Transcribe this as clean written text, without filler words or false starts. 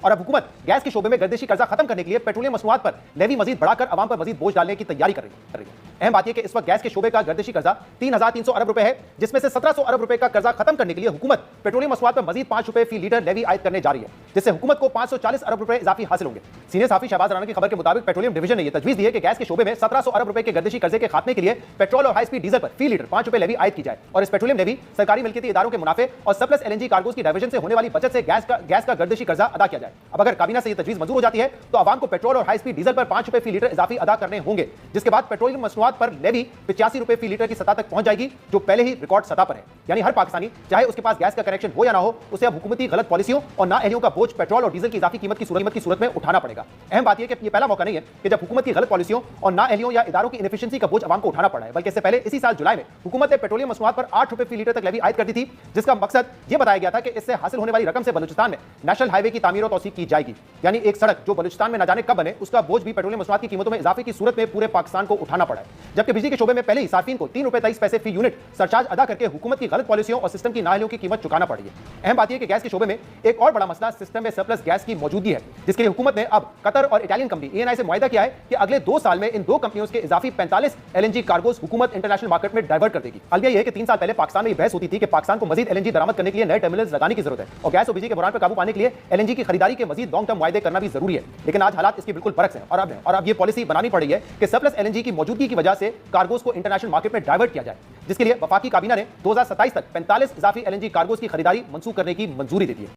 और अब हुकूमत गैस के शोबे में गर्दिशी कर्जा खत्म करने के लिए पेट्रोलियम मसनूआत पर लेवी मजीद बढ़ाकर अवाम पर मजीद बोझ डालने की तैयारी कर रही है। अहम बात यह कि इस वक्त गैस के शोबे का गर्दिशी कर्जा 3,300 अरब रुपए है, जिसमें से 1,700 अरब रुपए का कर्जा खत्म करने के लिए हुकूमत पेट्रोलियम मसनूआत पर मजीद 5 रुपए फी लीटर लेवी आयद करने जा रही है, जिससे हुकूमत को 540 अरब रुपए इजाफी हासिल होंगे। सीनियर साफी शहबाज राना की खबर के मुताबिक पेट्रोलियम डिवीजन ने यह तजवीज दी है कि गैस के शोबे में 1,700 अरब रुपए के गर्दिशी कर्जे के खात्मे के लिए पेट्रोल और हाई स्पीड डीजल पर फी लीटर 5 रुपए लेवी आयद की जाए और इस पेट्रोलियम लेवी सरकारी मिल्कियती इदारों के मुनाफे और सरप्लस एलएनजी कार्गोज की डाइवर्जन से होने वाली बचत से गैस का गर्दिशी कर्जा अदा किया जाए। अब अगर काबीना से यह तजवीज मंजूर हो जाती है तो आवाम को पेट्रोल और हाई स्पीड डीजल पर 5 रुपए फी लीटर इजाफी अदा करने होंगे, जिसके बाद पेट्रोलियम मसनूआत पर लेवी 85 रुपए फी लीटर की सतह तक पहुंच जाएगी, जो पहले ही रिकॉर्ड सतह पर है। यानी हर पाकिस्तानी चाहे उसके पास गैस का कनेक्शन हो या ना हो, उसे अब हुकूमती गलत पॉलिसियों और नाअहलियों का बोझ पेट्रोल और डीजल की इजाफी कीमत की सूरत में उठाना पड़ेगा। अहम बात यह कि यह पहला मौका नहीं है कि जब हुकूमत की गलत पॉलिसियों और नाअहलियों या इदारों की इनएफिशिएंसी का बोझ आवाम को उठाना पड़ा है, बल्कि इससे पहले इसी साल जुलाई में हुकूमत ने पेट्रोलियम मसनूआत पर 8 रुपए फी लीटर तक लेवी आयद कर दी थी, जिसका मकसद यह बताया गया था कि इससे हासिल होने वाली रकम से बलूचिस्तान में नेशनल हाईवे की तामीर और तौसीक की जाएगी। यानी एक सड़क जो बलूचिस्तान में न जाने कब बने, उसका बोझ भी पेट्रोलियम मसनूआत की कीमतों में इजाफे की सूरत में पूरे पाकिस्तान को उठाना पड़ा है। जबकि बिजली के शोबे में पहले ही सार्फिन को 3 रुपए 23 पैसे फी यूनिट सरचार्ज अदा करके हुकूमत की गलत पॉलिसियों और सिस्टम की नाअहलियों की कीमत चुकाना पड़ी है। अहम बात यह कि गैस के शोबे में एक और बड़ा मसला सिस्टम में सरप्लस गैस की मौजूदगी है, जिसके लिए हुकूमत ने अब कतर और इटालियन कंपनी ENI से मुआहिदा किया है कि अगले 2 साल में इन 2 कंपनियों के इजाफी 45 LNG कार्गोज हुकूमत इंटरनेशनल मार्केट में डाइवर्ट कर देगी। अलविया यह है कि 3 साल पहले पाकिस्तान में बहस होती थी कि पाकिस्तान को मजीद LNG बरामद करने के लिए नए टर्मिनल्स लगाने की जरूरत है और गैस और बिजली के बुरान पर काबू पाने के लिए LNG की खरीदारी के मजीद लॉन्ग टर्म मुआहदे करना भी जरूरी है। लेकिन आज हालात इसकी बिल्कुल बरक्स हैं और अब यह पॉलिसी बनानी पड़ी है कि सरप्लस LNG की मौजूदगी की वजह से कार्गोज को इंटरनेशनल मार्केट में डाइवर्ट किया जाए, जिसके लिए वफाकी काबीना ने 2027 तक 45 इजाफी LNG कार्गोज की खरीदारी मंसूख करने की मंजूरी दे दी है।